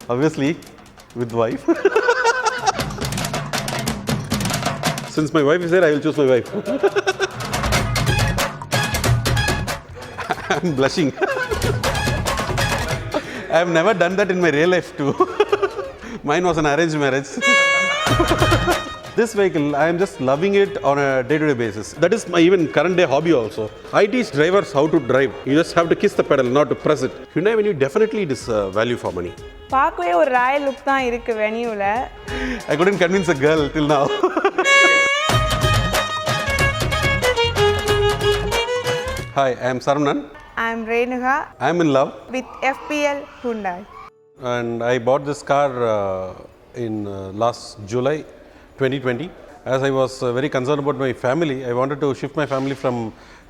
Obviously, with wife. Since my wife is there, I will choose my wife. I'm blushing. I have never done that in my real life too. Mine was an arranged marriage. This vehicle, I am just loving it on a day-to-day basis. That is my even current day hobby also. I teach drivers how to drive. You just have to kiss the pedal, not to press it. Hyundai Venue definitely it is value for money. பார்க்கவே ஒரு Royal look தான் இருக்கு வெனியூல. I couldn't convince a girl till now. Hi, I am Saravanan. I am Renuka. I am in love. With FPL Hyundai. And I bought this car in last July 2020. As I was very concerned about my family, I wanted to shift my family from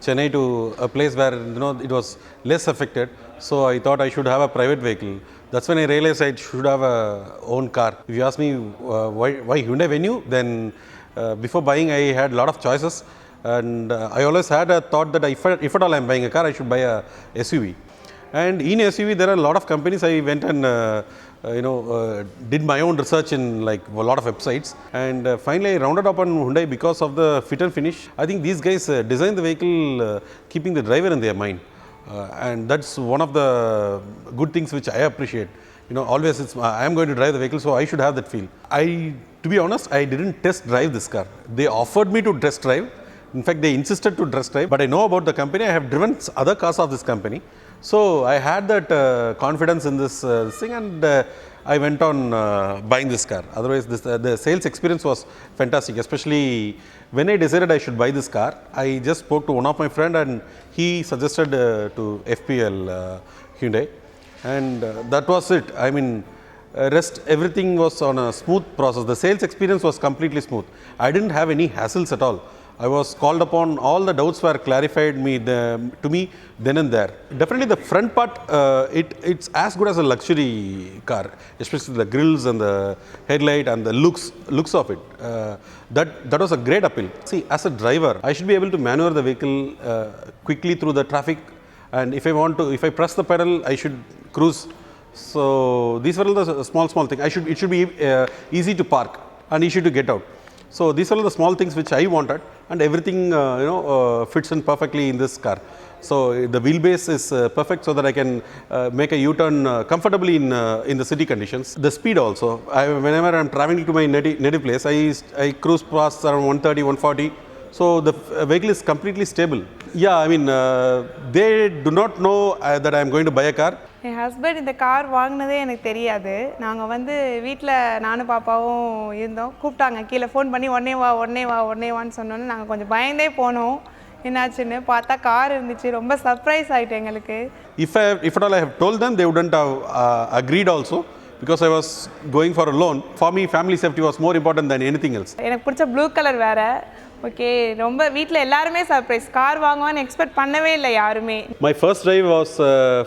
Chennai to a place where it was less affected. So I thought I should have a private vehicle. That's when I realized I should have a own car. If you ask me why Hyundai Venue, then before buying I had a lot of choices, and I always had a thought that if at all I am buying a car, I should buy a SUV. And in SUV there are a lot of companies. I went and did my own research in like a lot of websites, and finally I rounded up on Hyundai because of the fit and finish. I think these guys designed the vehicle keeping the driver in their mind, and that's one of the good things which I appreciate. Always I am going to drive the vehicle, so I should have that feel. To be honest, I didn't test drive this car. They offered me to test drive. In fact, they insisted to test drive, but I know about the company. I have driven other cars of this company. So I had that confidence in this thing, and I went on buying this car. Otherwise, the sales experience was fantastic, especially when I decided I should buy this car. I just spoke to one of my friend, and he suggested to FPL Hyundai, and that was it. I mean, rest everything was on a smooth process. The sales experience was completely smooth. I didn't have any hassles at all. I was called upon, all the doubts were clarified to me then and there. Definitely the front part, it's as good as a luxury car, especially the grills and the headlight and the looks of it. That was a great appeal. See, as a driver, I should be able to maneuver the vehicle quickly through the traffic, and if I press the pedal, I should cruise. So these were all the small things. It should be easy to park and easy to get out. So these are all the small things which I wanted, and everything fits in perfectly in this car. So the wheelbase is perfect, so that I can make a U-turn comfortably in the city conditions. The speed also, whenever I am traveling to my native place, I cruise past around 130, 140. So the vehicle is completely stable. Yeah, I mean, they do not know that I am going to buy a car. N husband இந்த car வாங்கினதே எனக்கு தெரியாது. நாங்கள் வந்து வீட்டில் நானும் பாப்பாவும் இருந்தோம். கூப்பிட்டாங்க, கீழே ஃபோன் பண்ணி உடனே வான்னு சொன்னோன்னே நாங்கள் கொஞ்சம் பயந்தே போனோம். என்னாச்சுன்னு பார்த்தா கார் இருந்துச்சு. ரொம்ப சர்ப்ரைஸ் ஆகிட்டு எங்களுக்கு. If at all I have told them, they wouldn't have agreed also, because I was going for a loan. For me, family safety was more important than anything else. எனக்கு பிடிச்ச blue colour வேறு. Okay, ரொம்ப வீட்டில் எல்லாருமே surprise. Car வாங்குவான்னு expect பண்ணவே இல்லை யாருமே. My first drive was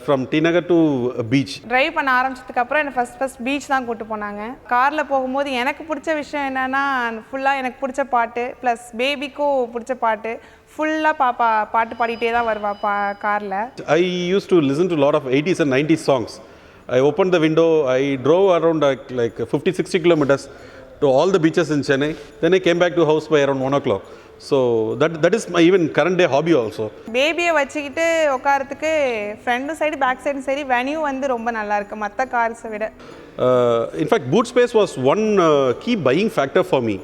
from T Nagar to beach. Drive பண்ண ஆரம்பிச்சதுக்கப்புறம் என்னை ஃபஸ்ட் பீச் தான் கூப்பிட்டு போனாங்க. காரில் போகும்போது எனக்கு பிடிச்ச விஷயம் என்னென்னா, ஃபுல்லாக எனக்கு பிடிச்ச பாட்டு ப்ளஸ் பேபிக்கும் பிடிச்ச பாட்டு, ஃபுல்லாக பாப்பா பாட்டு பாடிட்டே தான் வருவா காரில். I used to listen to a lot of 80s and 90s songs. I opened the window, I drove around like 50-60 kilometers to all the beaches in Chennai. Then I came back to house by around 1 o'clock. So that is my even current day hobby also. பேபியை வச்சுக்கிட்டு உட்காரத்துக்கு front side back side சரி venue வந்து ரொம்ப நல்லா இருக்கு மற்ற கார்ஸை விட. In fact, boot space was one key buying factor for me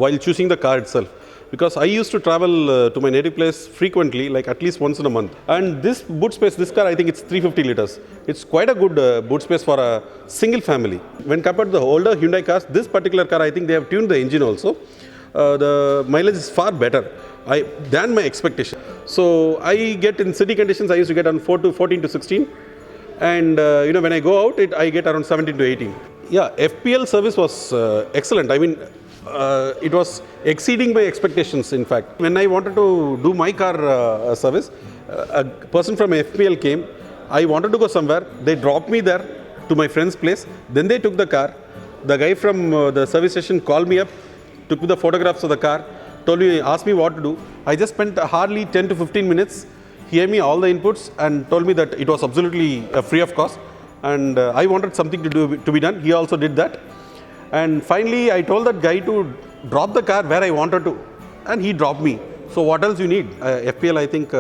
while choosing the car itself. Because I used to travel to my native place frequently, like at least once in a month. And this boot space, this car, I think it's 350 liters. It's quite a good boot space for a single family. When compared to the older Hyundai cars, this particular car, I think they have tuned the engine also. The mileage is far better than my expectation. So I get in city conditions, I used to get on 14 to 16. And when I go out, I get around 17 to 18. Yeah, FPL service was excellent. I mean, it was exceeding my expectations, in fact. When I wanted to do my car service, a person from FPL came. I wanted to go somewhere. They dropped me there to my friend's place. Then they took the car. The guy from the service station called me up, took the photographs of the car, asked me what to do. I just spent hardly 10 to 15 minutes. He gave me all the inputs and told me that it was absolutely free of cost. and I wanted something to be done. He also did that, and finally I told that guy to drop the car where I wanted to, and he dropped me. So what else you need? FPL, I think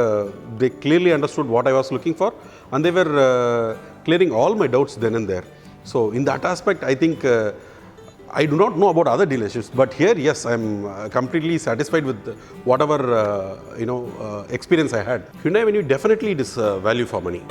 they clearly understood what I was looking for, and they were clearing all my doubts then and there. So in that aspect, I think I do not know about other dealerships, but here, yes, I'm completely satisfied with whatever experience I had. Hyundai Venue, definitely it is value for money.